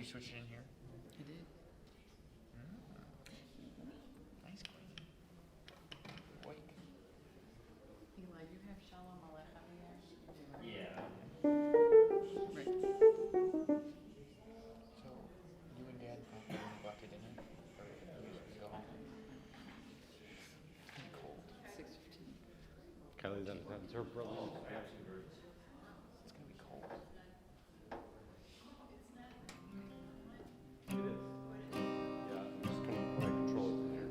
switch it in here? I did. Nice queen. Wait. Eli, you have Shalom Aleichem there? Yeah. Right. So, you and Dad have to go out to dinner? Or you go home? It's gonna be cold. 6:15. Kelly's on her brother. It's gonna be cold. It is. Yeah, I'm just gonna control it from here.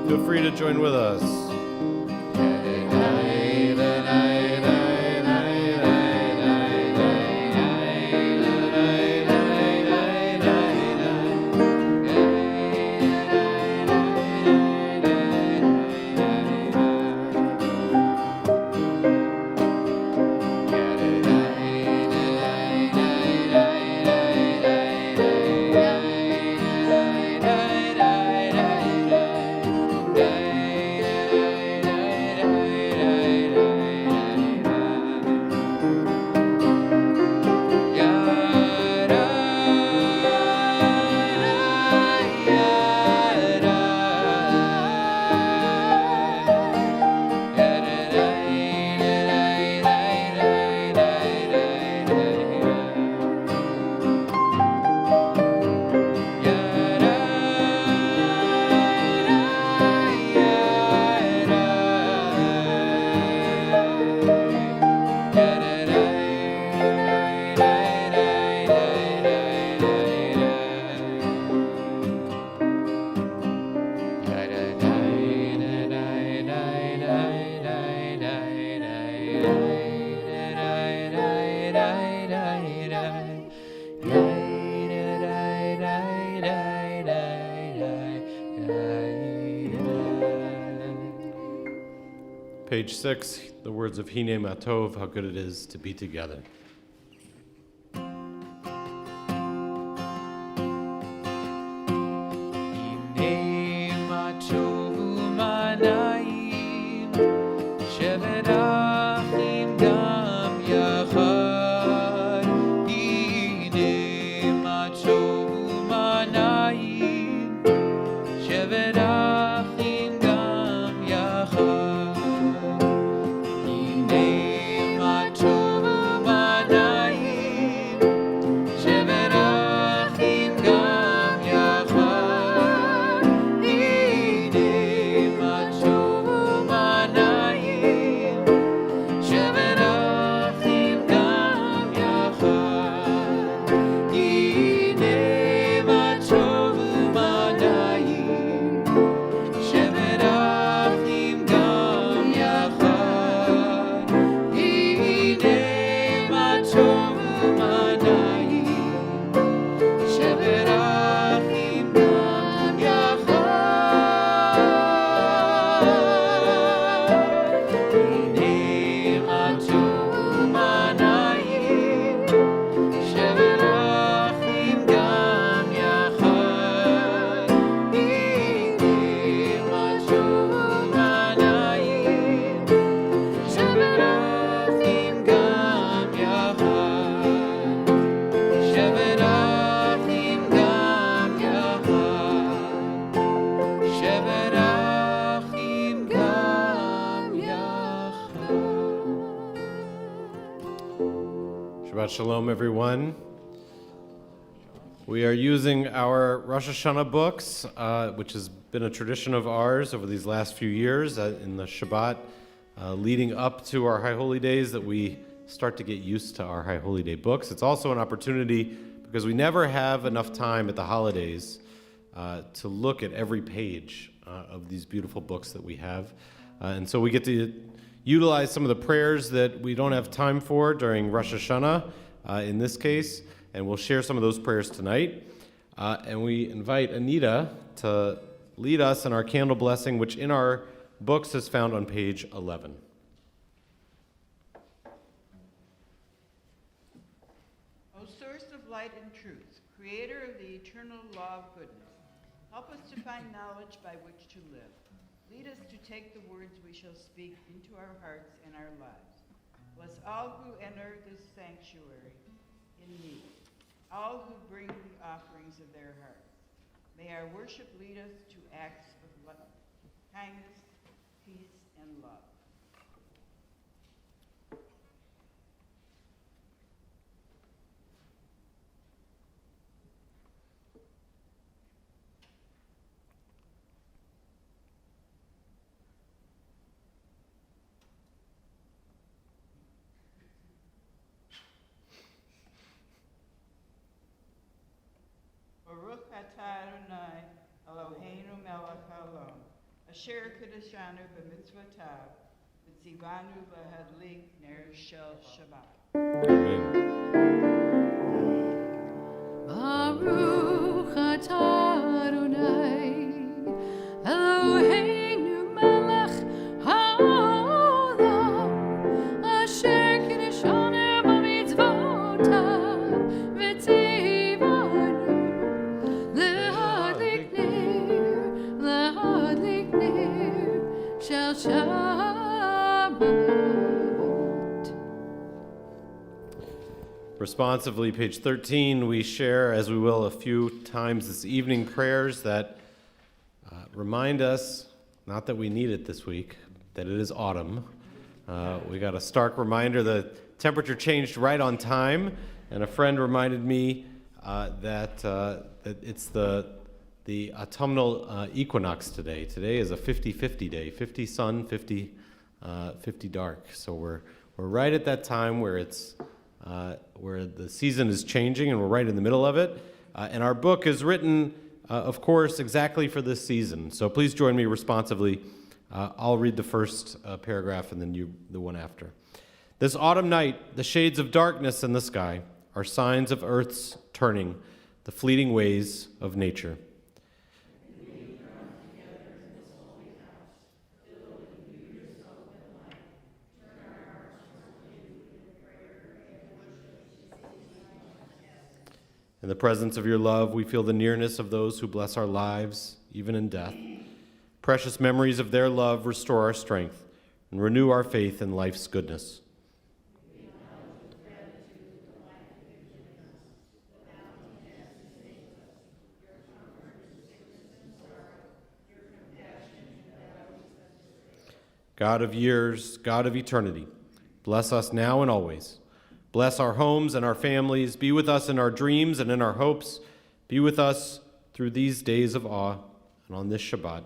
Feel free to join with us. Page 6, the words of Hine Matov, how good it is to be together. Matov Shabbat Shalom, everyone. We are using our Rosh Hashanah books, which has been a tradition of ours over these last few years in the Shabbat, leading up to our High Holy Days, that we start to get used to our High Holy Day books. It's also an opportunity, because we never have enough time at the holidays to look at every page of these beautiful books that we have. And so we get to utilize some of the prayers that we don't have time for during Rosh Hashanah, in this case, and we'll share some of those prayers tonight. And we invite Anita to lead us in our candle blessing, which in our books is found on page 11. O source of light and truth, creator of the eternal law of goodness, help us to find knowledge by which to live. Lead us to take the words we shall speak into our hearts and our lives. Bless all who enter this sanctuary in need, all who bring the offerings of their hearts. May our worship lead us to acts of love, kindness, peace, and love. Baruch atah Adonai, Eloheinu melech haolam, asher kedeshanu b'mitzvotav, v'tzivanu b'hadlik ner shel Shabbat. Baruch atah Adonai, Eloheinu melech haolam, asher kedeshanu b'mitzvotav, v'tzivanu lehadlik ner shel Shabbat. Responsively, page 13, we share, as we will a few times this evening, prayers that remind us, not that we need it this week, that it is autumn. We got a stark reminder the temperature changed right on time, and a friend reminded me that it's the autumnal equinox today. Today is a 50-50 day, 50 sun, 50 dark. So we're right at that time where it's where the season is changing, and we're right in the middle of it. And our book is written, of course, exactly for this season. So please join me responsively. I'll read the first paragraph, and then you the one after. This autumn night, the shades of darkness in the sky are signs of Earth's turning, the fleeting ways of nature. In the presence of your love, we feel the nearness of those who bless our lives, even in death. Precious memories of their love restore our strength and renew our faith in life's goodness. God of years, God of eternity, bless us now and always. Bless our homes and our families. Be with us in our dreams and in our hopes. Be with us through these days of awe and on this Shabbat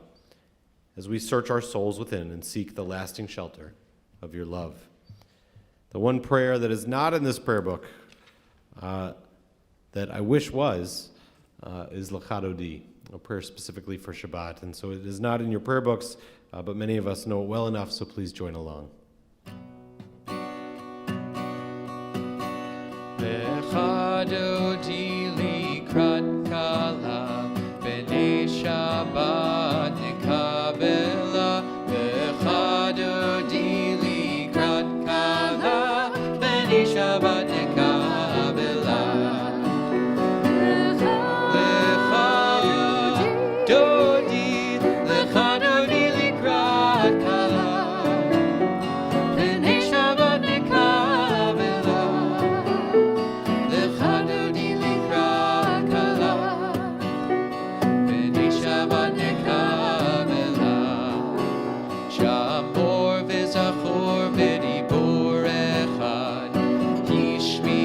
as we search our souls within and seek the lasting shelter of your love. The one prayer that is not in this prayer book that I wish was is L'chadodi, a prayer specifically for Shabbat. And so it is not in your prayer books, but many of us know it well enough, so please join along. L'chadodi likrat kala, b'nei Shabbat nekabela. L'chadodi likrat kala, b'nei Shabbat nekabela. L'chadodi likrat kala, b'nei Shabbat nekabela. L'chadodi likrat kala, b'nei Shabbat nekabela. Shamor v'zachor v'dibor echad, hishmi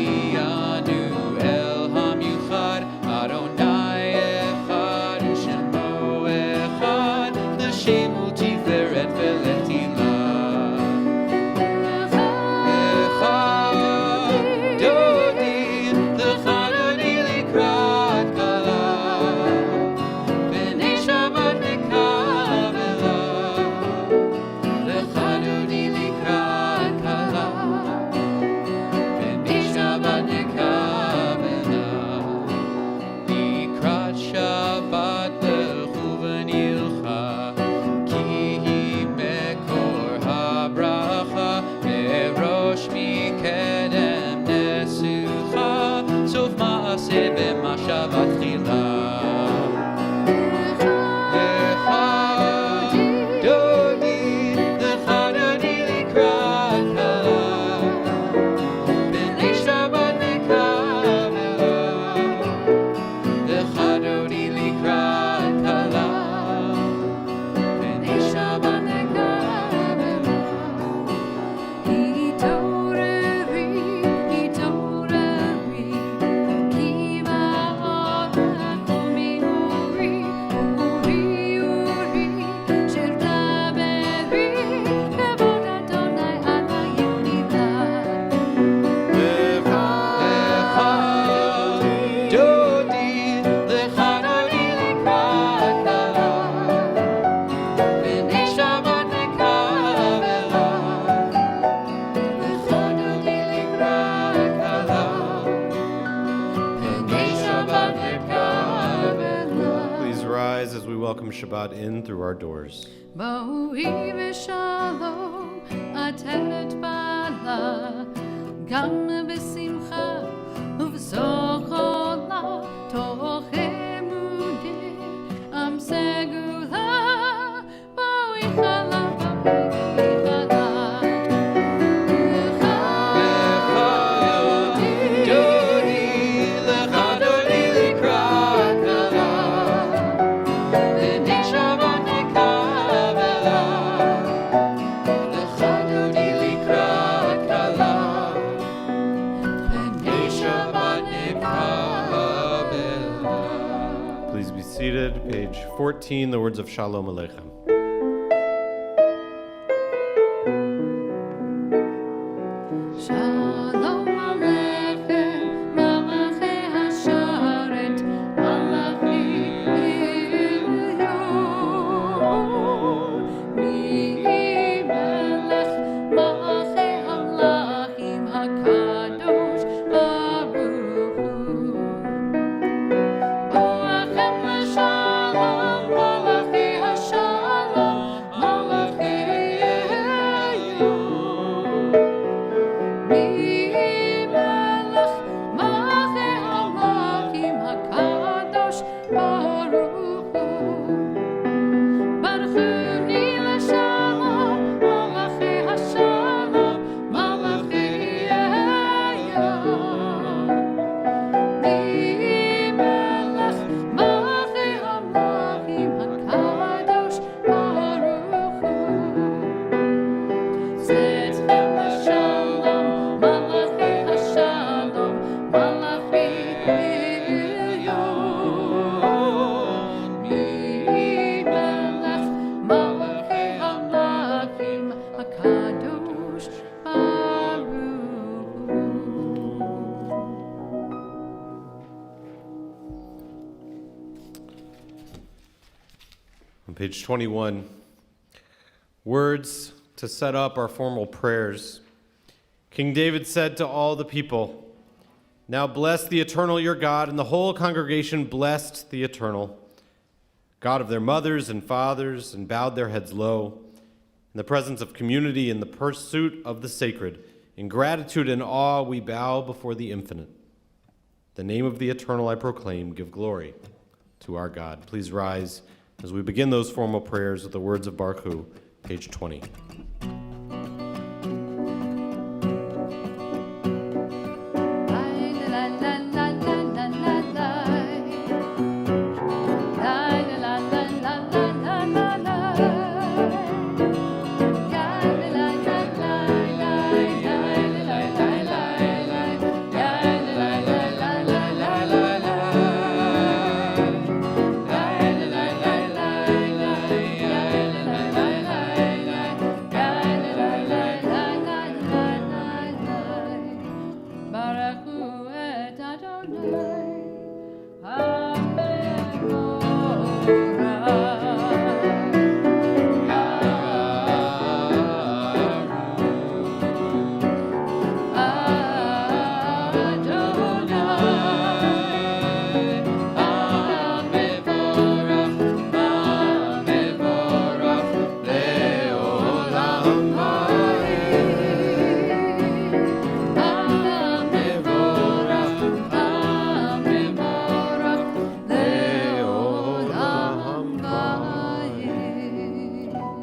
welcome Shabbat in through our doors. Bo'i v'shalom, ateret bala, gam v'simcha, uv'zochola, toch emudi, am segula, bo'i chala, bo'i chala. Please be seated. Page 14, the words of Shalom Aleichem. Shalom Aleichem, Malachei Hasharet, Malachei Elyon. Mi Melech, Malachei Hamlachim, HaKadosh Baruch Hu. Boachem l'shalom, Malachei Hashalom, Malachei Elyon. Mi Melech, Malachei Hamlachim, HaKadosh Baruch Hu. Baruchuni l'shalom, Malachei Hashalom, Malachei Elyon. Mi Melech, Malachei Hamlachim, HaKadosh Baruch Hu. Zetchem l'shalom, Malachei Hashalom, Malachei Elyon. Mi Melech, Malachei Hamlachim, HaKadosh Baruch Hu. On page 21, words to set up our formal prayers. King David said to all the people, "Now bless the Eternal your God," and the whole congregation blessed the Eternal, God of their mothers and fathers, and bowed their heads low. In the presence of community, in the pursuit of the sacred, in gratitude and awe, we bow before the infinite. The name of the Eternal I proclaim, give glory to our God. Please rise as we begin those formal prayers with the words of Baruch Hu, page 20. Baruch Hu et Adonai, Amen.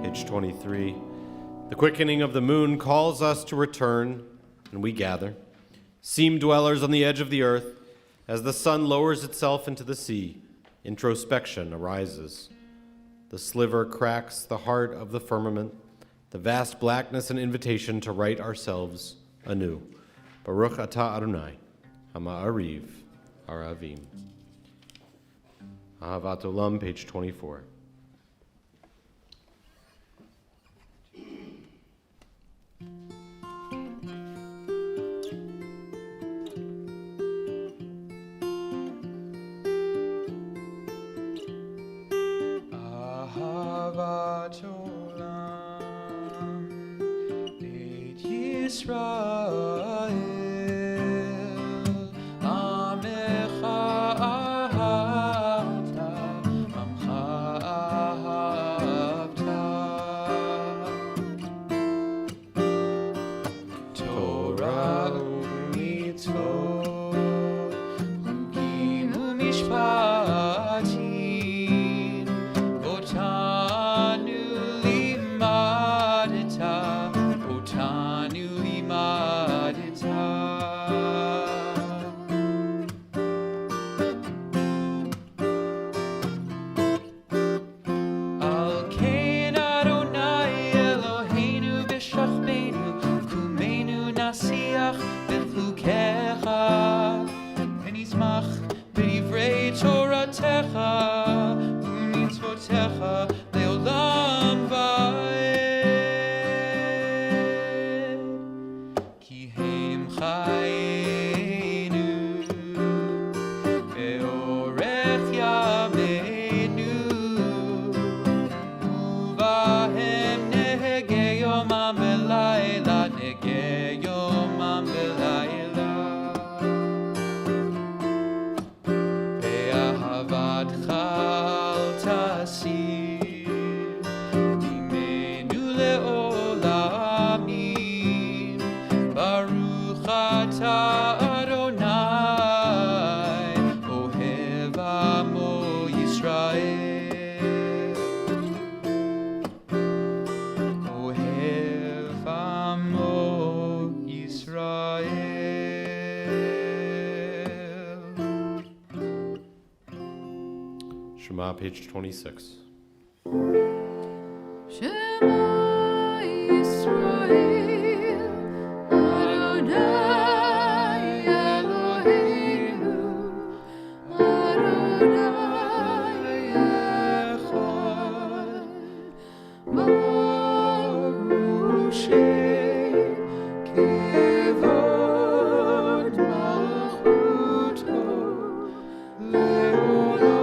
Page 23. The quickening of the moon calls us to return, and we gather. Seam dwellers on the edge of the earth, as the sun lowers itself into the sea, introspection arises. The sliver cracks the heart of the firmament, the vast blackness an invitation to write ourselves anew. Baruch atah Adonai, Ha'ma'ariv, Aravim. Ahavat Olam, page 24. Ahavat Olam, Beit Yisrael, Amecha Ahavta, Amcha Shema, page 26. Shema Yisrael, Adonai Eloheinu, Adonai Echad, Baruch Shem Kevod Malchuto Leolam.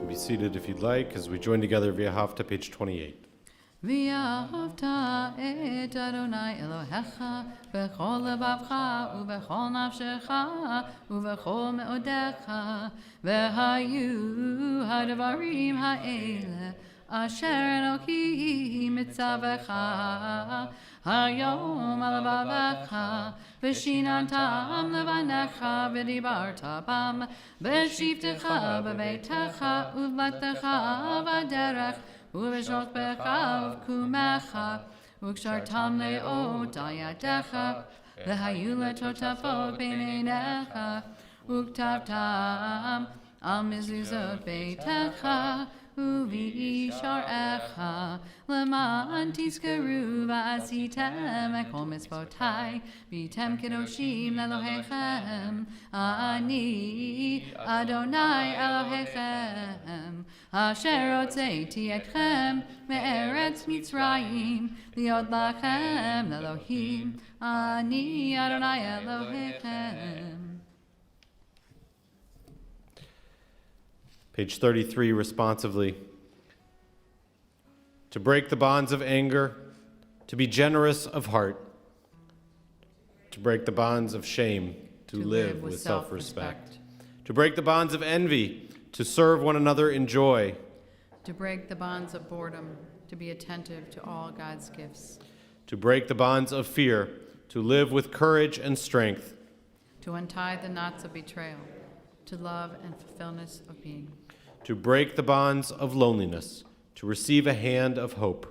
Be seated if you'd like as we join together via Hafta, page 28. ואהבת את אדוני אלוהיך בכל לבבך ובכל נפשך ובכל מאודיך, והיו הדברים האלה אשר אלוהים מצווך היום על לבבך, ושיננתם לבניך ודיברת בם בשבתך בביתך ובבתך בדרך ובשוכבך ובקומך, וקשרתם לאות על ידיך, והיו לטוטפות בין עיניך, וכתבתם על מזוזות ביתך ובשעריך, למען תזכרו ועשיתם את כל מצוותי, והייתם קדושים לאלוהיכם. אני אדוני אלוהיכם, אשר הוצאתי אתכם מארץ מצרים, להיות לכם לאלוהים. אני אדוני אלוהיכם. Page 33, responsively. To break the bonds of anger, to be generous of heart, to break the bonds of shame, to live with self-respect, to break the bonds of envy, to serve one another in joy, To break the bonds of boredom, to be attentive to all God's gifts, to break the bonds of fear, to live with courage and strength, to untie the knots of betrayal, to love and fulfillment of being, to break the bonds of loneliness, to receive a hand of hope,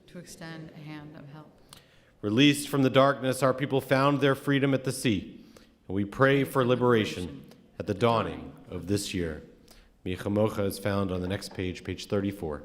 to extend a hand of help. Released from the darkness, our people found their freedom at the sea, and we pray for liberation at the dawning of this year. Michamocha is found on the next page, page 34.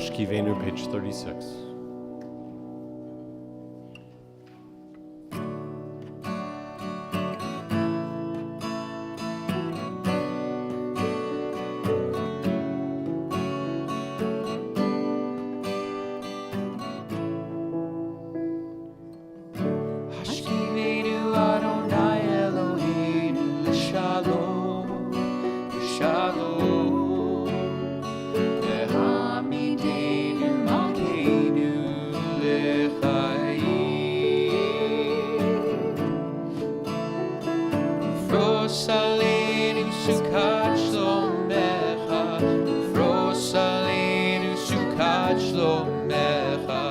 Ashkivenu, page 36. Ashkivenu Adonai Eloheinu l'shalom, l'shalom. Ve'hamidenu malkeinu l'chaim. Ufros aleinu sukat shlomecha, ufros aleinu sukat shlomecha.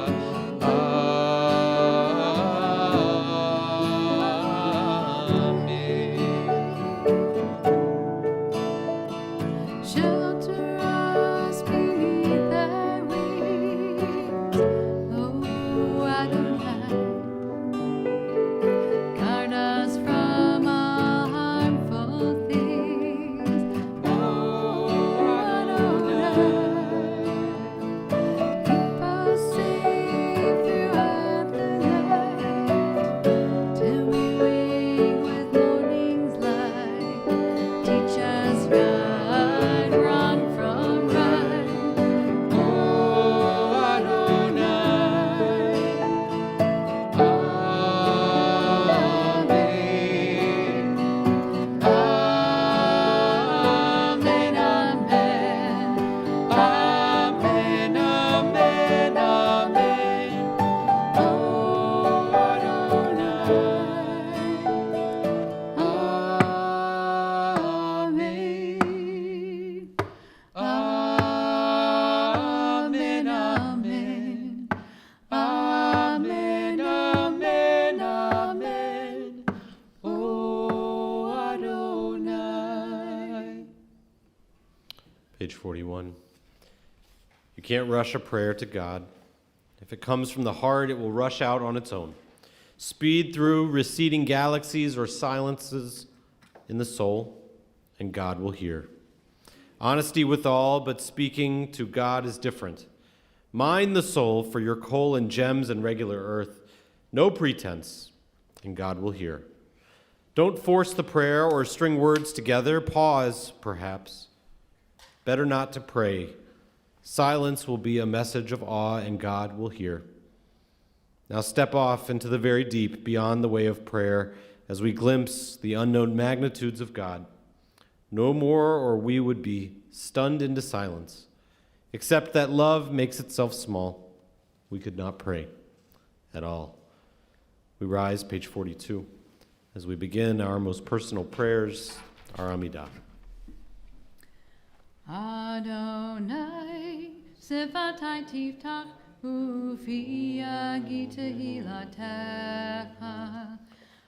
Shelter us beneath their wings, Lord. Page 41. You can't rush a prayer to God. If it comes from the heart, it will rush out on its own. Speed through receding galaxies or silences in the soul, and God will hear. Honesty with all, but speaking to God is different. Mine the soul for your coal and gems and regular earth. No pretense, and God will hear. Don't force the prayer or string words together. Pause, perhaps. Better not to pray. Silence will be a message of awe, and God will hear. Now step off into the very deep beyond the way of prayer as we glimpse the unknown magnitudes of God. No more, or we would be stunned into silence. Except that love makes itself small, we could not pray at all. We rise, page 42, as we begin our most personal prayers, our Amidah. Adonai, sivatai tiftach, ufi yagi tehilatecha.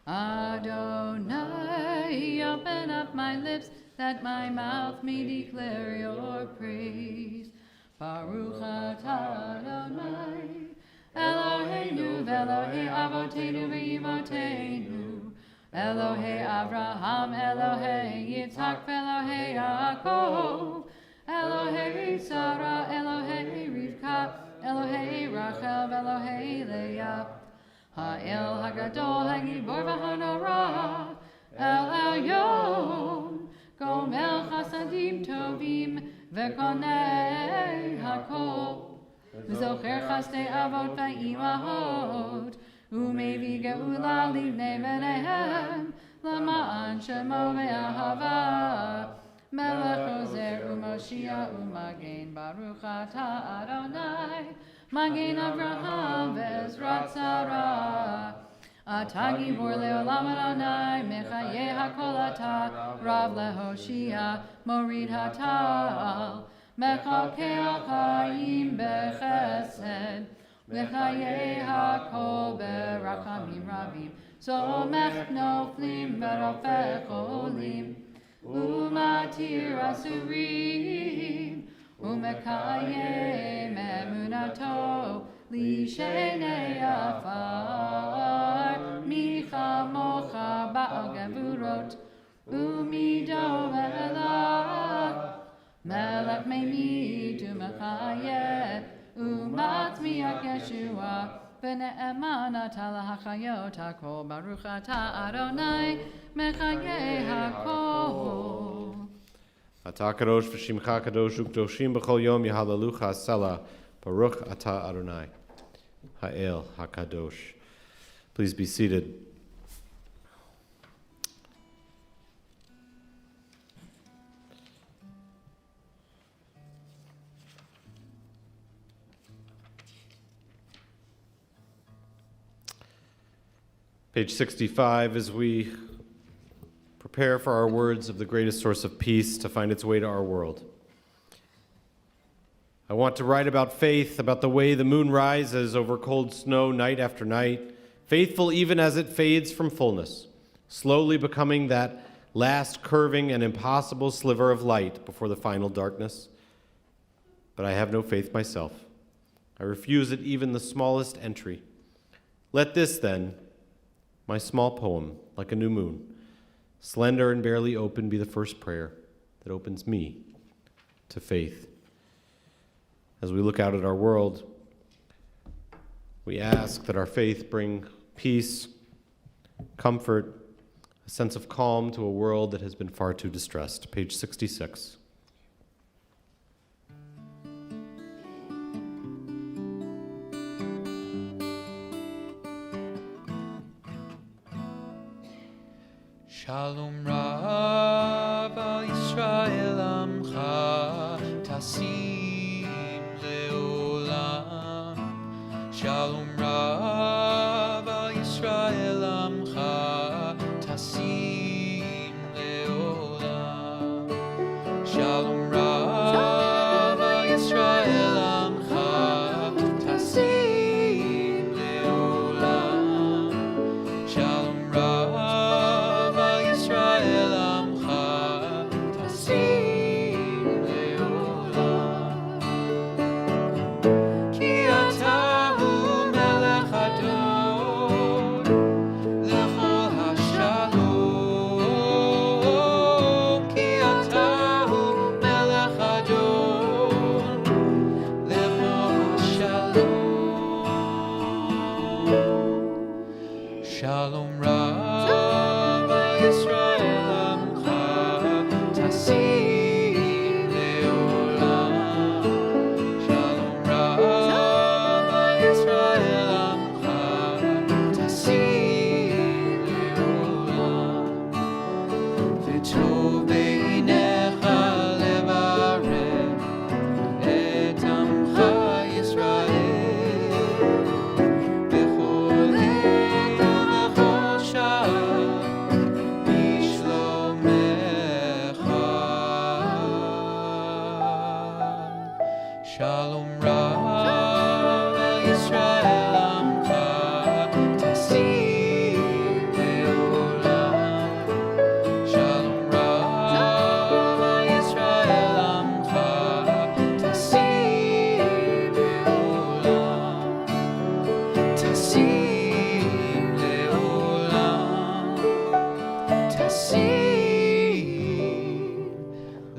Adonai, open up my lips, that my mouth may declare your praise. Baruch atah Adonai, Eloheinu v'Elohei avoteinu v'imotenu, Elohei Avraham, Elohei Yitzhak, Elohei Yaakov, Elohei Sarah, Elohei Rivka, Elohei Rachel, Elohei Leah, Ha'el Hagadol, Hagibor v'Hanora, El Elyon, Gomel Chasadim Tovim, V'Konei Hakol, V'Zocher Chasdei Avot V'Imahot, U'Mevi Geula Livnei V'Nehem, L'Ma'an Shemo V'Ahava, Melech Ozer U'Moshia U'Magen, Baruch Atah Adonai, Magen Avraham V'Ezrat Sarah. Atah Gibor Le'olam Adonai, Mechayeh HaKol Atah, Rav LeHoshia, Morid HaTal, Mechakeh HaChaim B'Chesed, Mechayeh HaKol B'Rachamim Ravim, Somech Noflim V'Rofech Olim, Umatir Asurim, Umekayem Emunato, Lishenei Afar, Micha Mocha Ba'al Gevurot, Umido Melech, Melech Meimid Umechayeh, Umatzmiach Yeshua, B'ne'eman Atah Lahachayot HaKol, Baruch Atah Adonai, Mechayeh HaKol. Atah kadosh v'shimcha kadosh u'kdoshim b'chol yom yahalalucha selah. Baruch atah Adonai, Ha'el HaKadosh. Please be seated. Page 65, as we prepare for our words of the greatest source of peace to find its way to our world. I want to write about faith, about the way the moon rises over cold snow night after night, faithful even as it fades from fullness, slowly becoming that last curving and impossible sliver of light before the final darkness. But I have no faith myself. I refuse it even the smallest entry. Let this, then, my small poem, like a new moon, slender and barely open, be the first prayer that opens me to faith. As we look out at our world, we ask that our faith bring peace, comfort, a sense of calm to a world that has been far too distressed. Page 66. Shalom Rav al Yisrael Amcha Tasim Leolam. Shalom Rav al Yisrael Amcha Tasim Leolam. Shalom Rav al Yisrael Amcha Tasim Leolam. Shalom Rav al Yisrael Amcha Tasim Leolam. וטוב בעיניך לברך את עמך ישראל בכל עת ובכל שעה בשלומך. שלום רב על ישראל עמך תשים לעולם. שלום רב על ישראל עמך תשים לעולם. תשים לעולם. תשים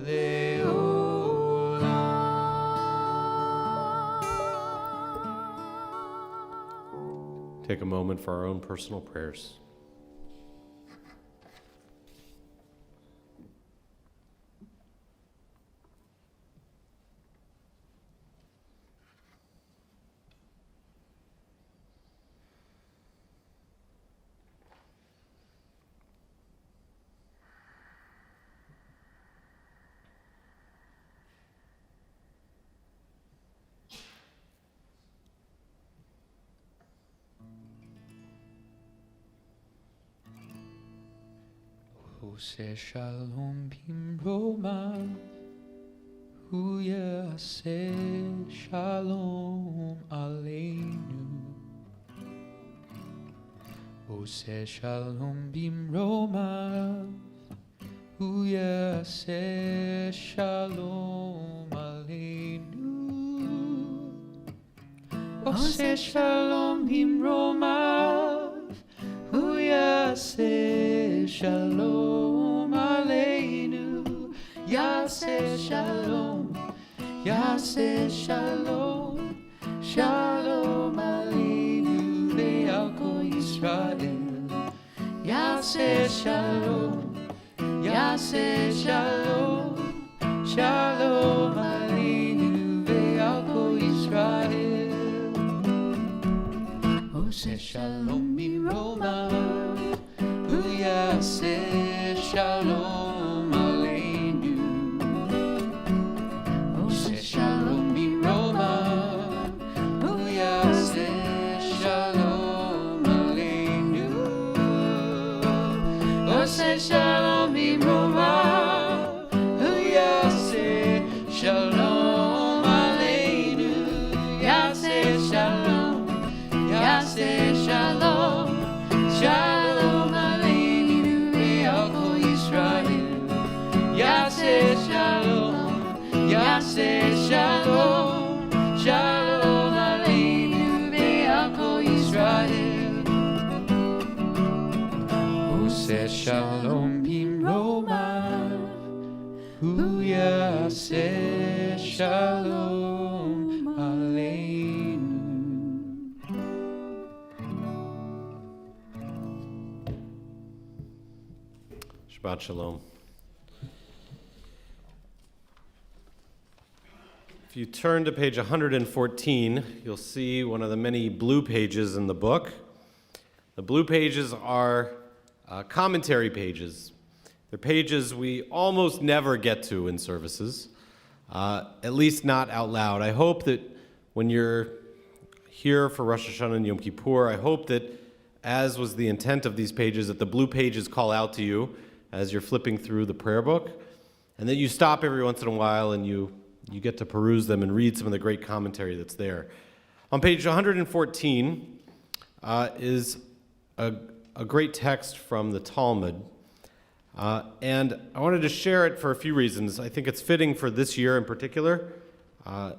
לעולם. Take a moment for our own personal prayers. עושה שלום במרומיו, הוא יעשה שלום עלינו. עושה שלום במרומיו, הוא יעשה שלום עלינו. עושה שלום במרומיו, הוא יעשה שלום עלינו. יעשה שלום, יעשה שלום, שלום עלינו ועל כל ישראל. יעשה שלום, יעשה שלום, שלום עלינו ועל כל ישראל. עושה שלום במרומיו, הוא יעשה שלום עלינו. עושה שלום במרומיו, הוא יעשה שלום עלינו. עושה שלום במרומיו, הוא יעשה שלום עלינו. יעשה שלום, יעשה שלום, שלום עלינו ועל כל ישראל. יעשה שלום, יעשה שלום, שלום עלינו ועל כל ישראל. עושה שלום במרומיו, הוא יעשה שלום עלינו. Shabbat Shalom. If you turn to page 114, you'll see one of the many blue pages in the book. The blue pages are commentary pages. They're pages we almost never get to in services, at least not out loud. I hope that when you're here for Rosh Hashanah and Yom Kippur, I hope that, as was the intent of these pages, that the blue pages call out to you as you're flipping through the prayer book, and that you stop every once in a while and you get to peruse them and read some of the great commentary that's there. On page 114 is a great text from the Talmud, and I wanted to share it for a few reasons. I think it's fitting for this year in particular. I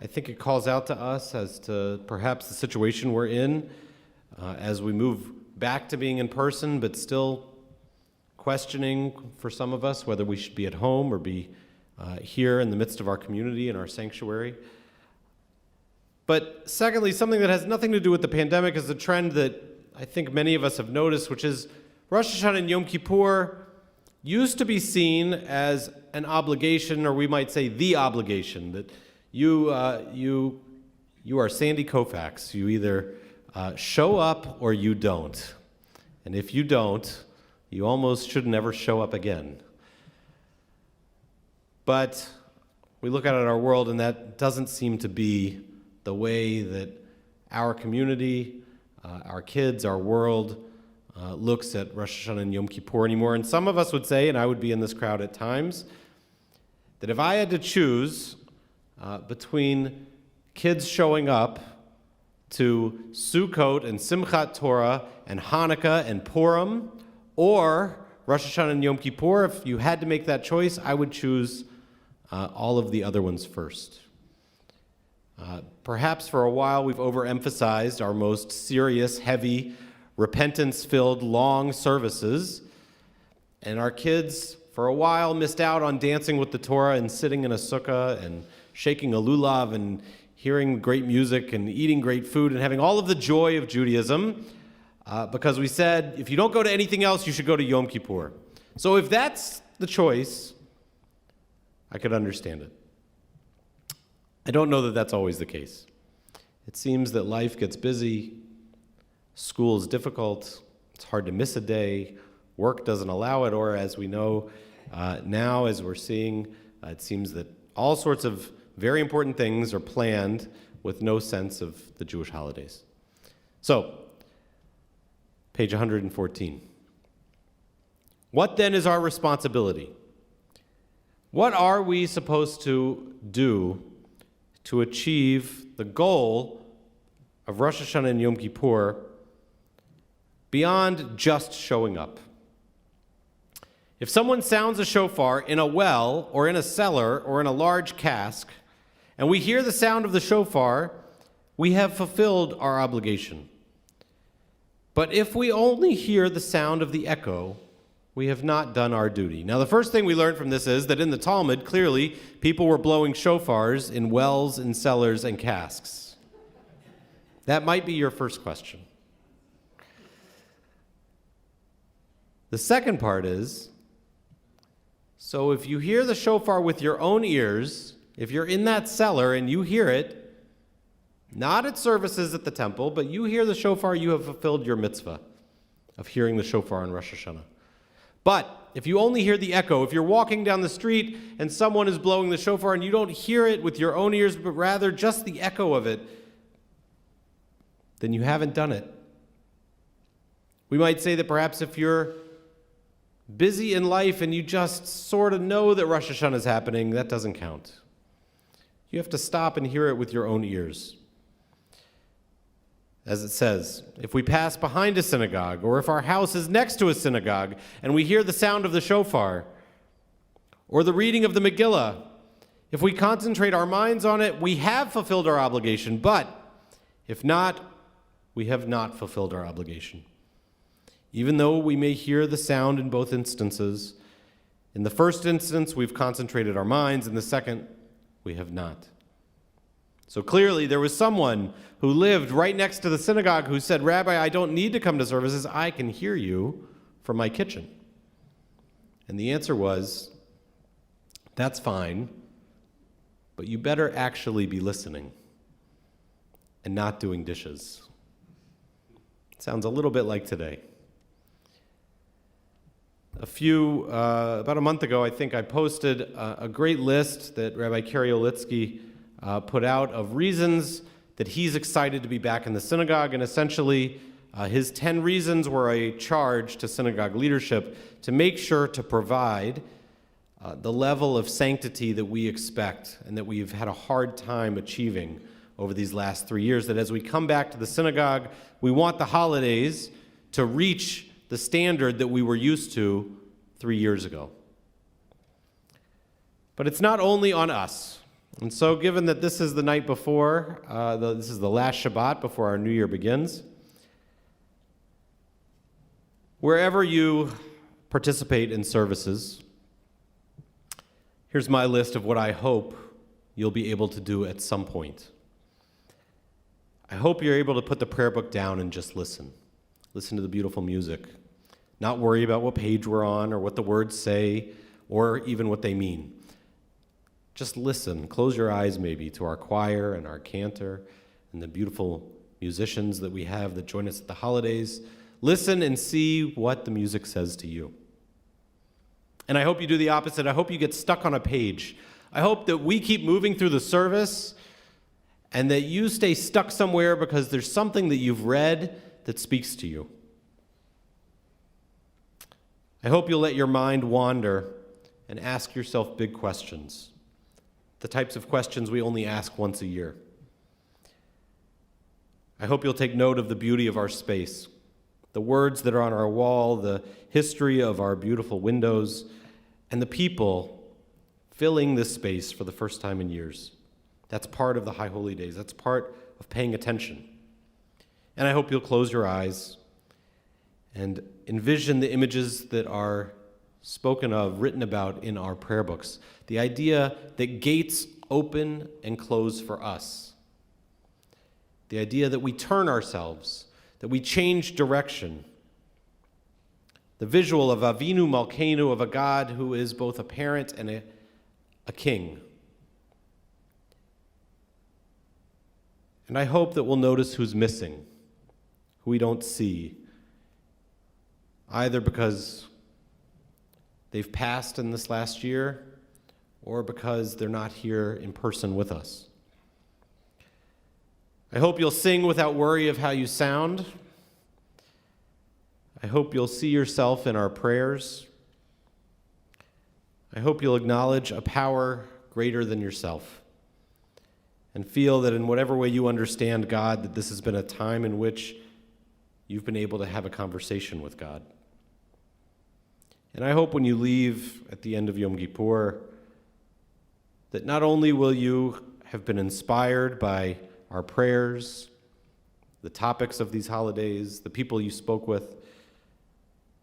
think it calls out to us as to perhaps the situation we're in as we move back to being in person, but still questioning for some of us whether we should be at home or be here in the midst of our community and our sanctuary. But secondly, something that has nothing to do with the pandemic is a trend that I think many of us have noticed, which is Rosh Hashanah and Yom Kippur used to be seen as an obligation, or we might say the obligation, that you are Sandy Koufax. You either show up or you don't. And if you don't, you almost should never show up again. But we look out at our world, and that doesn't seem to be the way that our community, our kids, our world looks at Rosh Hashanah and Yom Kippur anymore. And some of us would say, and I would be in this crowd at times, that if I had to choose between kids showing up to Sukkot and Simchat Torah and Hanukkah and Purim, or Rosh Hashanah and Yom Kippur, if you had to make that choice, I would choose all of the other ones first. Perhaps for a while we've overemphasized our most serious, heavy, repentance-filled, long services, and our kids for a while missed out on dancing with the Torah and sitting in a sukkah and shaking a lulav and hearing great music and eating great food and having all of the joy of Judaism, because we said, if you don't go to anything else, you should go to Yom Kippur. So if that's the choice, I could understand it. I don't know that that's always the case. It seems that life gets busy, school is difficult, it's hard to miss a day, work doesn't allow it, or as we know now, as we're seeing, it seems that all sorts of very important things are planned with no sense of the Jewish holidays. So, page 114. What then is our responsibility? What are we supposed to do to achieve the goal of Rosh Hashanah and Yom Kippur beyond just showing up? If someone sounds a shofar in a well or in a cellar or in a large cask, and we hear the sound of the shofar, we have fulfilled our obligation. But if we only hear the sound of the echo, we have not done our duty. Now, the first thing we learned from this is that in the Talmud, clearly, people were blowing shofars in wells, in cellars, and casks. That might be your first question. The second part is, so if you hear the shofar with your own ears, if you're in that cellar and you hear it, not at services at the temple, but you hear the shofar, you have fulfilled your mitzvah of hearing the shofar on Rosh Hashanah. But if you only hear the echo, if you're walking down the street and someone is blowing the shofar and you don't hear it with your own ears, but rather just the echo of it, then you haven't done it. We might say that perhaps if you're busy in life and you just sort of know that Rosh Hashanah is happening, that doesn't count. You have to stop and hear it with your own ears. As it says, if we pass behind a synagogue, or if our house is next to a synagogue, and we hear the sound of the shofar, or the reading of the Megillah, if we concentrate our minds on it, we have fulfilled our obligation. But if not, we have not fulfilled our obligation. Even though we may hear the sound in both instances, in the first instance, we've concentrated our minds. In the second, we have not. So clearly, there was someone who lived right next to the synagogue who said, Rabbi, I don't need to come to services. I can hear you from my kitchen. And the answer was, that's fine, but you better actually be listening and not doing dishes. It sounds a little bit like today. About a month ago, I think I posted a great list that Rabbi Kerry Olitsky put out of reasons that he's excited to be back in the synagogue, and essentially his 10 reasons were a charge to synagogue leadership to make sure to provide the level of sanctity that we expect and that we've had a hard time achieving over these last 3 years, that as we come back to the synagogue, we want the holidays to reach the standard that we were used to 3 years ago. But it's not only on us. And so given that this is the night before, this is the last Shabbat before our new year begins, wherever you participate in services, here's my list of what I hope you'll be able to do at some point. I hope you're able to put the prayer book down and just listen. Listen to the beautiful music. Not worry about what page we're on or what the words say or even what they mean. Just listen. Close your eyes maybe to our choir and our cantor and the beautiful musicians that we have that join us at the holidays. Listen and see what the music says to you. And I hope you do the opposite. I hope you get stuck on a page. I hope that we keep moving through the service and that you stay stuck somewhere because there's something that you've read that speaks to you. I hope you'll let your mind wander and ask yourself big questions, the types of questions we only ask once a year. I hope you'll take note of the beauty of our space, the words that are on our wall, the history of our beautiful windows, and the people filling this space for the first time in years. That's part of the High Holy Days. That's part of paying attention. And I hope you'll close your eyes and envision the images that are spoken of, written about in our prayer books. The idea that gates open and close for us. The idea that we turn ourselves, that we change direction. The visual of Avinu Malkeinu, of a God who is both a parent and a king. And I hope that we'll notice who's missing, who we don't see, either because they've passed in this last year or because they're not here in person with us. I hope you'll sing without worry of how you sound. I hope you'll see yourself in our prayers. I hope you'll acknowledge a power greater than yourself and feel that in whatever way you understand God, that this has been a time in which you've been able to have a conversation with God. And I hope when you leave at the end of Yom Kippur, that not only will you have been inspired by our prayers, the topics of these holidays, the people you spoke with,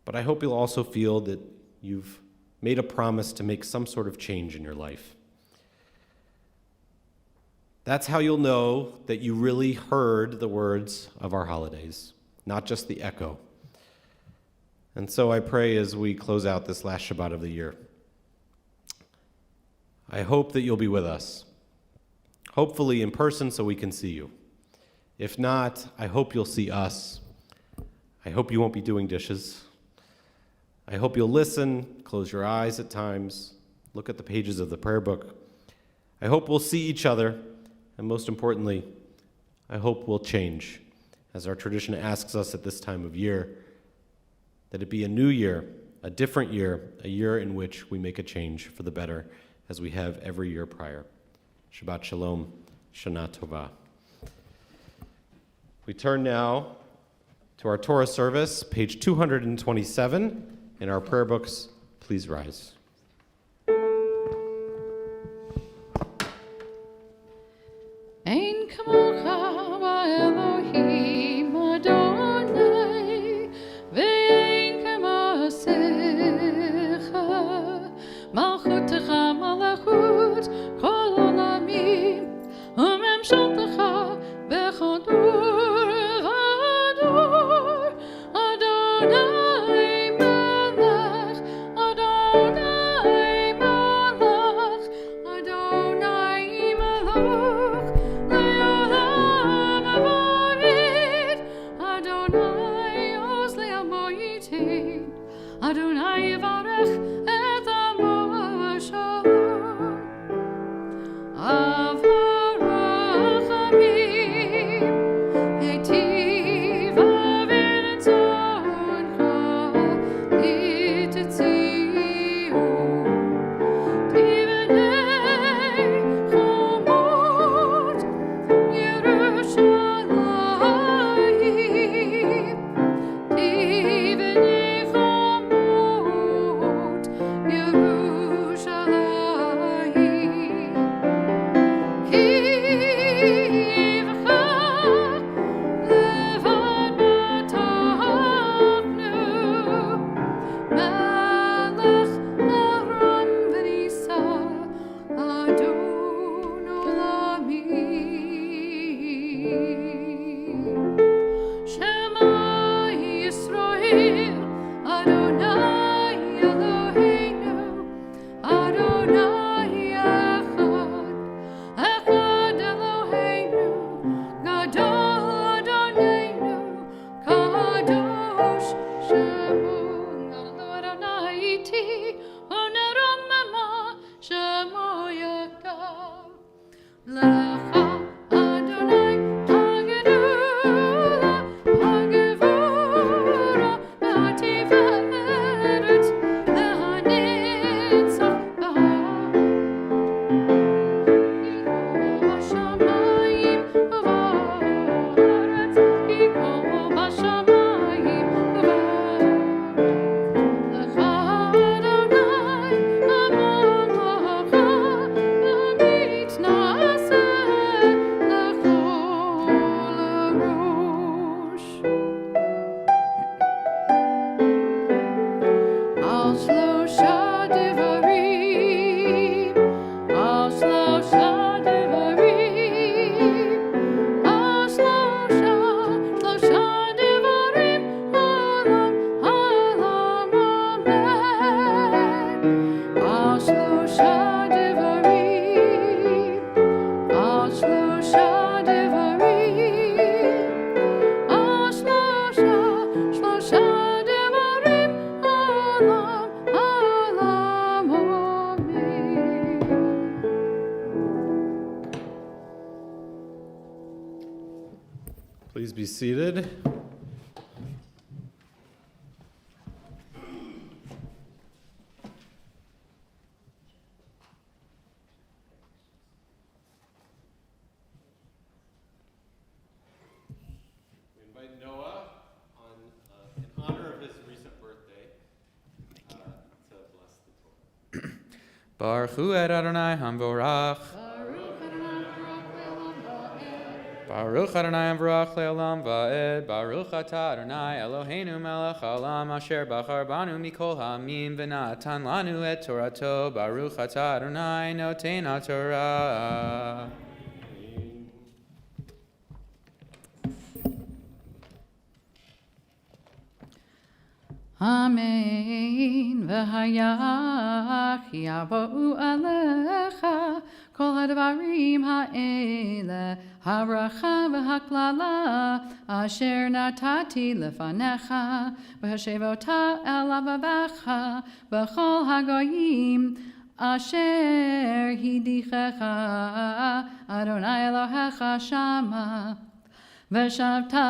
but I hope you'll also feel that you've made a promise to make some sort of change in your life. That's how you'll know that you really heard the words of our holidays, not just the echo. And so I pray as we close out this last Shabbat of the year, I hope that you'll be with us, hopefully in person so we can see you. If not, I hope you'll see us. I hope you won't be doing dishes. I hope you'll listen, close your eyes at times, look at the pages of the prayer book. I hope we'll see each other, and most importantly, I hope we'll change, as our tradition asks us at this time of year, that it be a new year, a different year, a year in which we make a change for the better, as we have every year prior. Shabbat Shalom, Shana Tova. We turn now to our Torah service, page 227 in our prayer books. Please rise. Ein kamocha Elohim Adonai, ve'ein kamasecha, malchutecha malachut kol olamim, umemshaltecha bechol dur v'ador, Adonai melech, Adonai melech, Adonai melech, le'olam avarid, Adonai oz le'amoyitin, Adonai yivarech et amo Please be seated. We invite Noah in honor of his recent birthday to bless the Torah. Baruch Hu et Adonai Hamvorach. Baruch Adonai Hamvorach le'olam va'ed. Baruch atah Adonai Eloheinu melech haolam asher bachar banu mikol ha'amim v'natan lanu et Torato. Baruch atah Adonai noten ha'Torah. Amen. V'hayach yavo'u alecha kol hadvarim ha'ele ha'bracha v'ha'klala asher natati lefanecha v'hashevota el avavecha v'chol hagoyim asher hidichecha Adonai Elohecha shama. V'shavta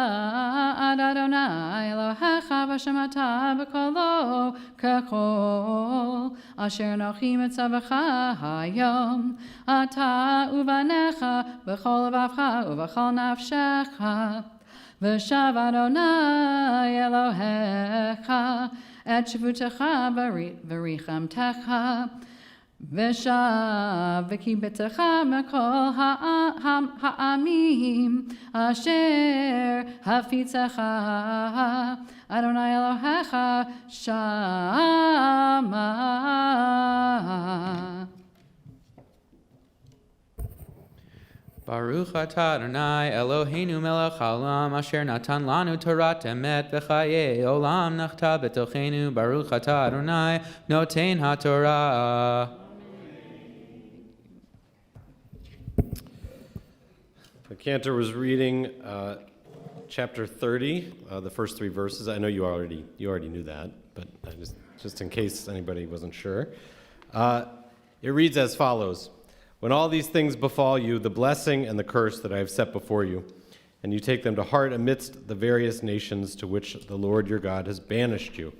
ad Adonai Elohecha v'shemata b'kolo kechol asher nochi mitzavecha hayom ata uvanecha v'chol levavcha uv'chol nafshecha v'shav Adonai Elohecha et shvutecha v'richamtecha Veshav v'kibetecha mekol ha'amim asher hafitzecha Adonai Elohecha shama. Baruch atah Adonai Eloheinu melech haolam asher natan lanu Torat emet v'chayei olam nachta b'tochenu. Baruch atah Adonai noten ha'Torah. The cantor was reading chapter 30, the first 3 verses. I know you already knew that, but just in case anybody wasn't sure. It reads as follows: When all these things befall you, the blessing and the curse that I have set before you, and you take them to heart amidst the various nations to which the Lord your God has banished you,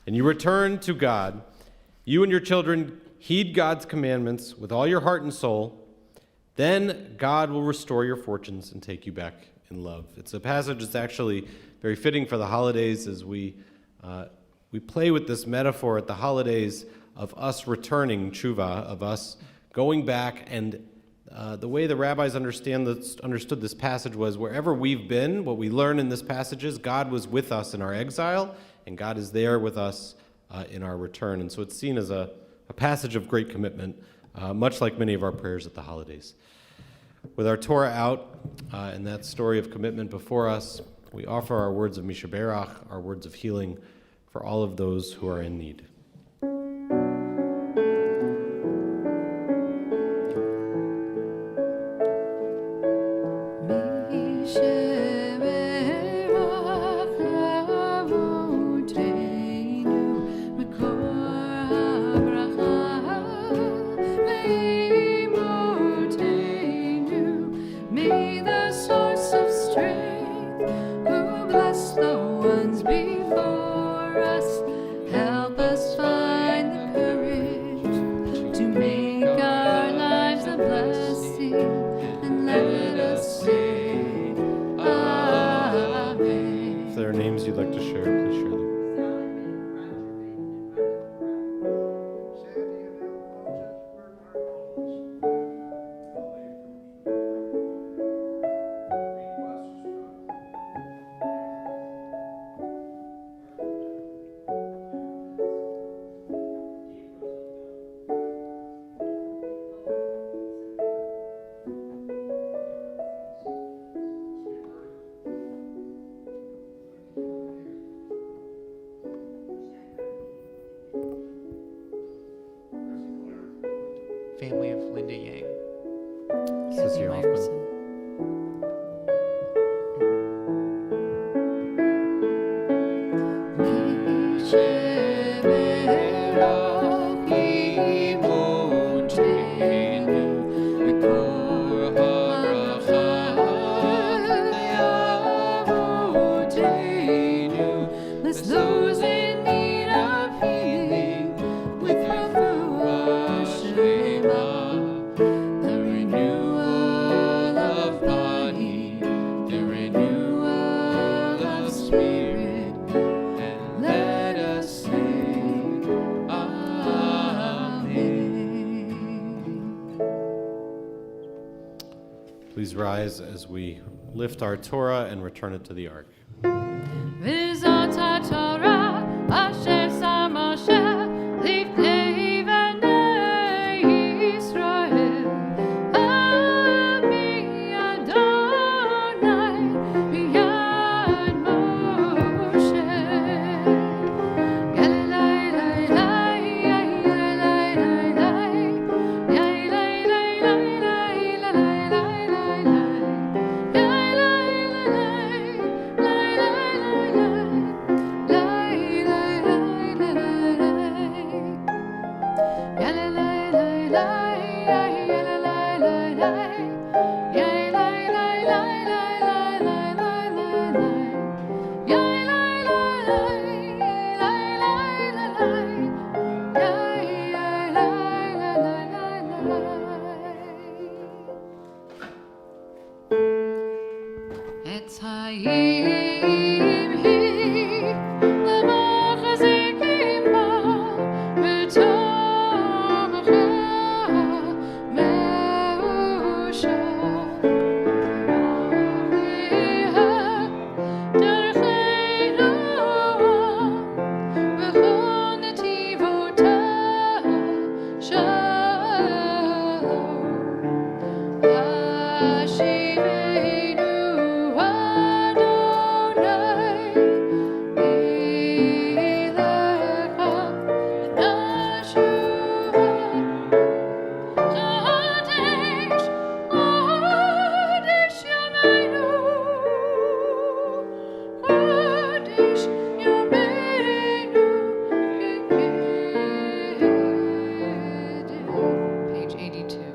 and you return to God, you and your children heed God's commandments with all your heart and soul, then God will restore your fortunes and take you back in love. It's a passage that's actually very fitting for the holidays as we play with this metaphor at the holidays of us returning, tshuva, of us going back. And the way the rabbis understood this passage was wherever we've been, what we learn in this passage is God was with us in our exile, and God is there with us in our return. And so it's seen as a passage of great commitment, much like many of our prayers at the holidays. With our Torah out and that story of commitment before us, we offer our words of Mishaberach, our words of healing for all of those who are in need. Thank you. family of Linda Yang. Sissy Hoffman. Meyerson. Bless those in need of healing with refuah Shema. The renewal of body, the renewal of spirit, and let us sing Amen. Please rise as we lift our Torah and return it to the ark. V'zat haTorah asher sa Moshe lifnei bnei Yisrael. Ami Adonai b'yad Moshe. Yalei lei lei, yalei lei lei, yalei lei lei, yalei lei Etz hayim hi lemachzikim ba v'tomcha me'usha v'ha dercheinu v'chol netivotah shalom. Hashivenu Adonai Elecha Nashua Chodesh Chodesh Yameinu Chodesh Yameinu Page 82.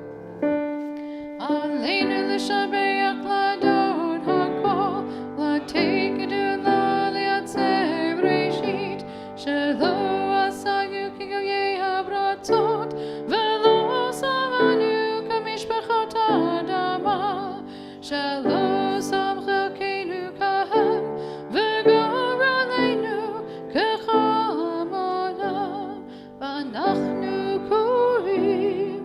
Aleinu l'shabeach l'adon hakol, l'teikedu l'liatzer b'reshit, shelo asayu kigoyei habratzot, v'lo savanu kamishpachot ha'adama, shelo samchelkeinu kahem, v'goraleinu kechol olam, v'anachnu korim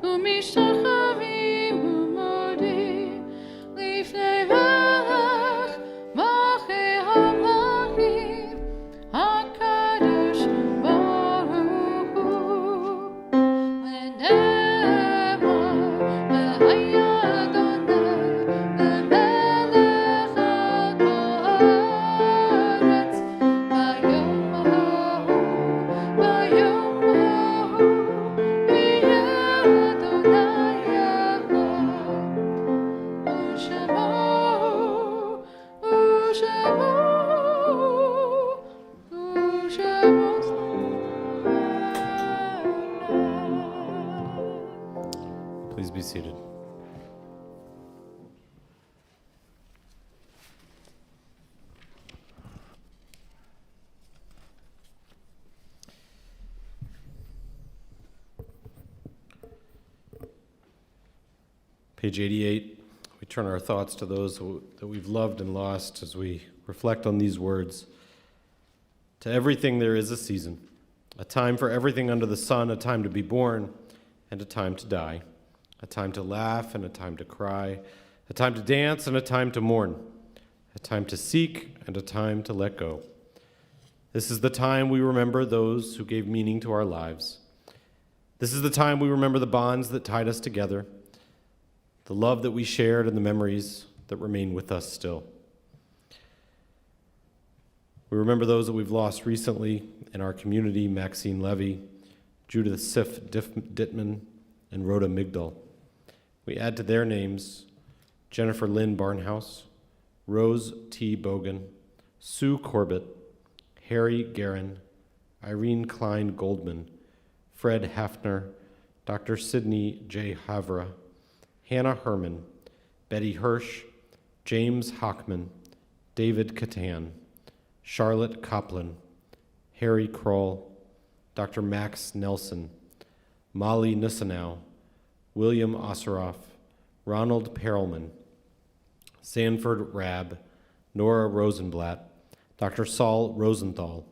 u'mishtachavim u'modim lifnei melech malchei hamlachim hakadosh baruch hu l'nemar v'haya Adonai l'melech al kol haaretz bayom hahu yeh Adonai Echad u'shemo Please be seated. Page 88, we turn our thoughts to those that we've loved and lost as we reflect on these words. To everything there is a season, a time for everything under the sun, a time to be born and a time to die, a time to laugh and a time to cry, a time to dance and a time to mourn, a time to seek and a time to let go. This is the time we remember those who gave meaning to our lives. This is the time we remember the bonds that tied us together, the love that we shared and the memories that remain with us still. We remember those that we've lost recently in our community: Maxine Levy, Judith Sif Dittman, and Rhoda Migdal. We add to their names Jennifer Lynn Barnhouse, Rose T. Bogan, Sue Corbett, Harry Guerin, Irene Klein Goldman, Fred Hafner, Dr. Sidney J. Havra, Hannah Herman, Betty Hirsch, James Hockman, David Catan, Charlotte Copland, Harry Kroll, Dr. Max Nelson, Molly Nussenow, William Osseroff, Ronald Perelman, Sanford Rabb, Nora Rosenblatt, Dr. Saul Rosenthal,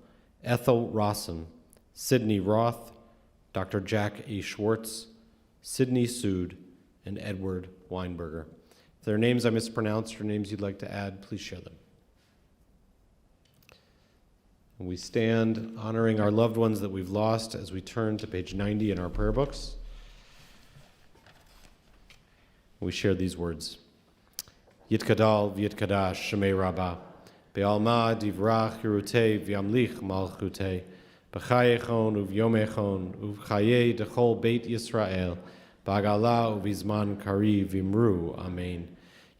Ethel Rossen, Sidney Roth, Dr. Jack A. Schwartz, Sidney Sood, and Edward Weinberger. If there are names I mispronounced or names you'd like to add, please share them. And we stand honoring our loved ones that we've lost as we turn to page 90 in our prayer books. We share these words. Yitkadal v'yitkadash shemei rabbah, be'alma divrach yerutei v'yamlich malchutei, b'chayechon uv'yomechon uv'chayei dechol beit Yisrael, b'agala uv'izman kari v'imru, amen.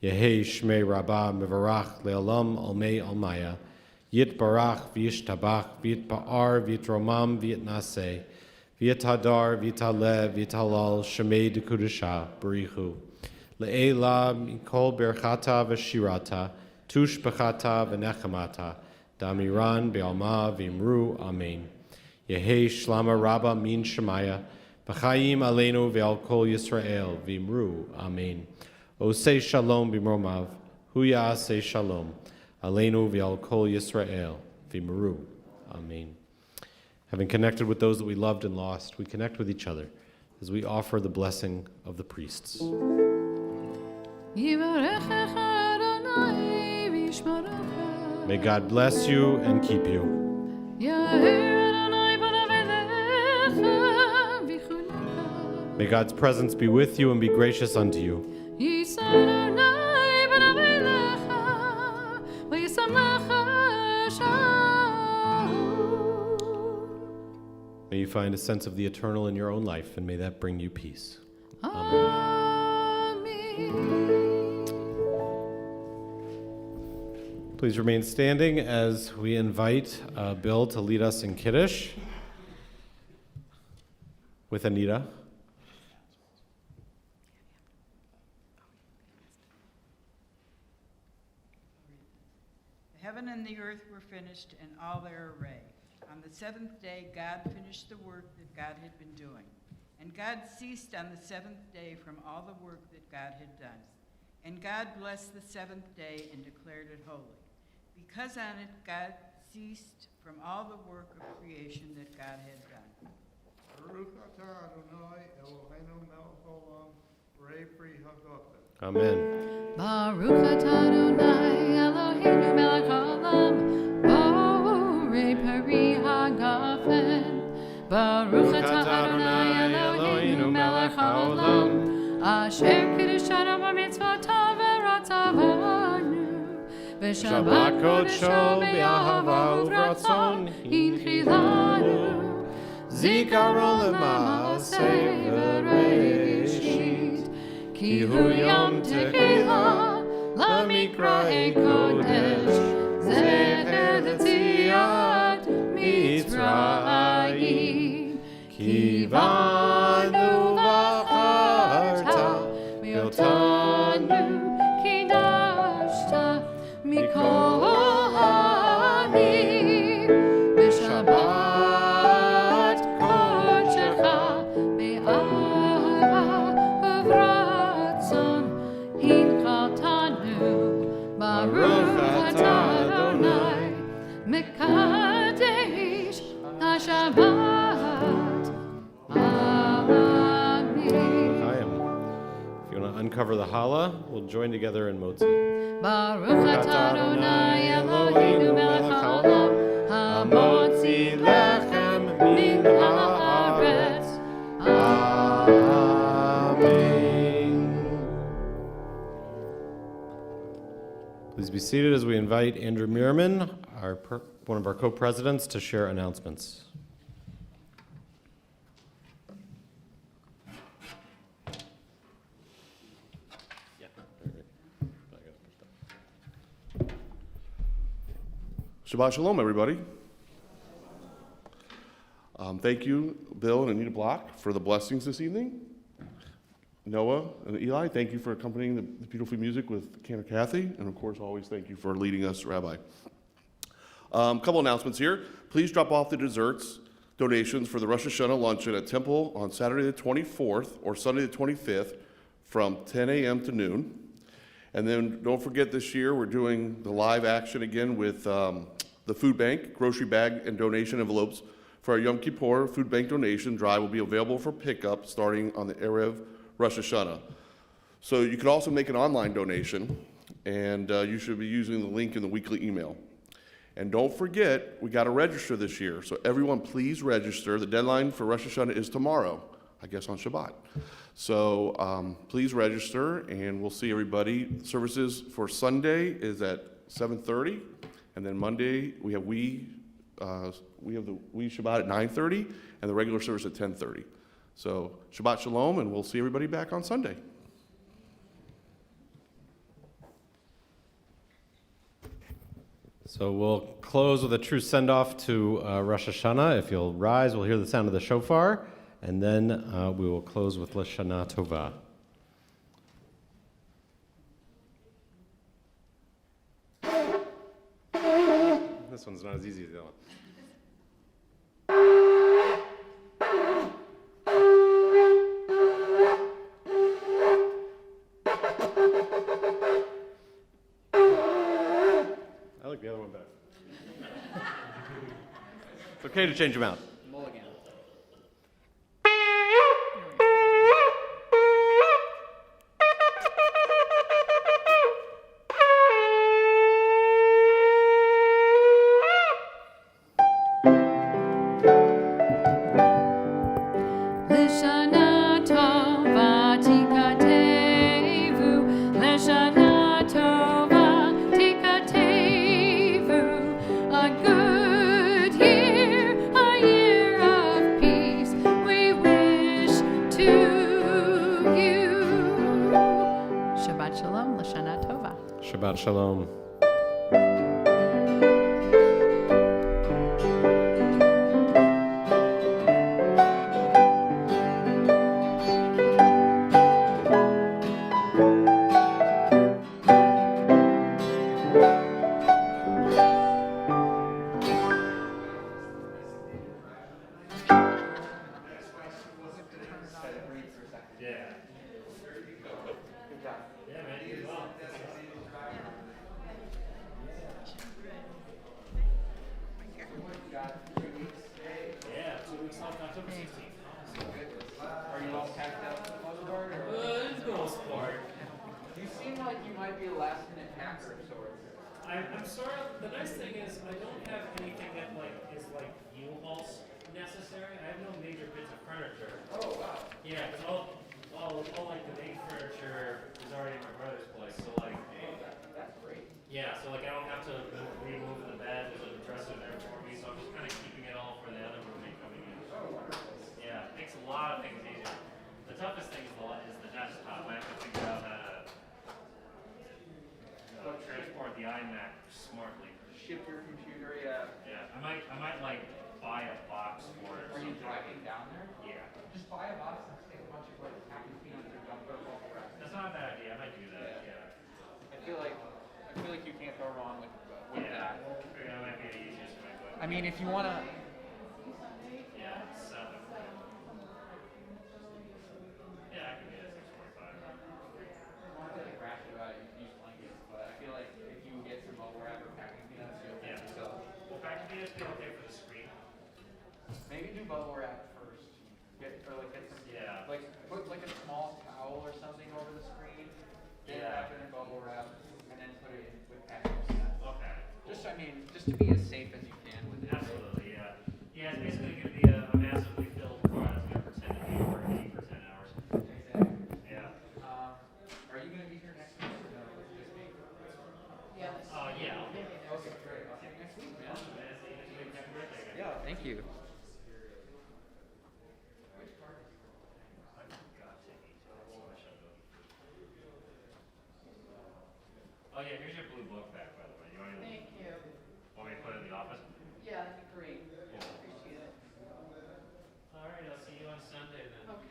Yehei shmei rabbah mevarach le'olam almei almaya, yitbarach v'yishtabach v'yitba'ar v'yitromam v'yitnaseh, v'yithadar v'yitaleh v'yitalal shemei dekudusha b'richu. Le'ela mikol berchata v'shirata, tush b'chata v'nechamata, damiran be'alma v'imru, amen. Yehei shlama rabba min shemaya, b'chayim aleinu ve'al kol Yisrael v'imru, amen. Osei shalom b'mromav, hu ya'aseh shalom, aleinu ve'al kol Yisrael v'imru, amen. Having connected with those that we loved and lost, we connect with each other as we offer the blessing of the priests. May God bless you and keep you. May God's presence be with you and be gracious unto you. May you find a sense of the eternal in your own life, and may that bring you peace. Amen. Please remain standing as we invite Bill to lead us in Kiddush with Anita. The heaven and the earth were finished in all their array. On the seventh day, God finished the work that God had been doing. And God ceased on the seventh day from all the work that God had done. And God blessed the seventh day and declared it holy, because on it God ceased from all the work of creation that God had done. Baruch atah Adonai Eloheinu melech haolam, borei pri hagafen. Amen. Baruch atah Adonai Eloheinu melech haolam, borei pri hagafen. Baruch atah Adonai Eloheinu melech haolam, asher kiddushaנו b'mitzvotav v'ratzavanu, v'shabbat kodesho b'ahava uvratzon hinchilanu, zikaron l'maaseh v'reishit, ki hu yom techila l'mikra'ei kodesh, zecher l'tziat Mitzrayim, ki vanu v'charta v'yotanu kidashta mikol ha'amim, v'shabbat kodeshecha be'ahava uvratzon hinchaltanu. Baruch atah Adonai mekadesh HaShabbat. Amen. If you want to uncover the challah, we'll join together in Motzi. Baruch atah Adonai Eloheinu melech haolam, hamotzi lechem min haaretz. Amen. Please be seated as we invite Andrew Merriman, one of our co-presidents, to share announcements. Shabbat Shalom, everybody. Thank you, Bill and Anita Block, for the blessings this evening. Noah and Eli, thank you for accompanying the beautiful music with Cantor Kathy. And of course, always thank you for leading us, Rabbi. Couple announcements here. Please drop off the desserts donations for the Rosh Hashanah luncheon at Temple on Saturday the 24th or Sunday the 25th from 10 a.m. to noon. And then don't forget, this year we're doing the live action again with the food bank, grocery bag and donation envelopes for our Yom Kippur food bank donation drive will be available for pickup starting on the Erev Rosh Hashanah. So you can also make an online donation, and you should be using the link in the weekly email. And don't forget, we got to register this year. So everyone, please register. The deadline for Rosh Hashanah is tomorrow, I guess on Shabbat. So please register, and we'll see everybody. Services for Sunday is at 7:30, and then Monday we have the Shabbat at 9:30, and the regular service at 10:30. So Shabbat Shalom, and we'll see everybody back on Sunday. So we'll close with a true send-off to Rosh Hashanah. If you'll rise, we'll hear the sound of the shofar, and then we will close with Lashana Tova. This one's not as easy as the other one. I like the other one better. It's okay to change them out. Mulligan. Lishana tova tikatevu, Lishana tova tikatevu, a good year, a year of peace, we wish to you. Shabbat Shalom, Lashana Tova. Shabbat Shalom. Are you all packed up for the most part? It's the most part. You seem like you might be a last minute packer of sorts. I'm sort of, the nice thing is I don't have anything that is U-Hauls necessary. I have no major bits of furniture. Oh, wow. Yeah, because all the main furniture is already in my brother's place. So That's great. yeah, so I don't have to remove the bed. There's a dresser there for me. So I'm just kind of keeping it all for the other roommate coming in. Oh, wonderful. Yeah, it makes a lot of things easier. The toughest thing is the desktop. I have to figure out how to transport the iMac smartly. Ship your computer, yeah. Yeah, I might buy a box for it. Are you driving down there? Yeah, Just buy a box and stick a bunch of packing peanuts or dump it all around. that's not a bad idea. I might do that. Yeah. I feel like you can't go wrong with Yeah, that. that might be the easiest way. But I mean, if you wanna, yeah, it's yeah, I can get it 645. I feel like rash about it, you use blankets, but I feel like if you get some bubble wrap or packing peanuts, you'll Yeah. get yourself. Well, fact be okay for the screen. Maybe do bubble wrap first. Get some, Yeah. put a small towel or something over the screen, then Yeah. wrap it in bubble wrap, and then put it in with packing peanuts. Okay. Just to be as safe as you can with it. Absolutely, yeah. Yeah, it's basically going to be a massively filled product. It's going to pretend to be for 8 for 10 hours. Exactly. Yeah. Are you gonna be here next week or no? Is it just me? Yes. Yeah. Okay, great. I'll see you next week, man. Happy birthday again. Yeah, thank you. Oh yeah, here's your blue book back, by the way. You want me to, Thank you. want me to put it Sunday then.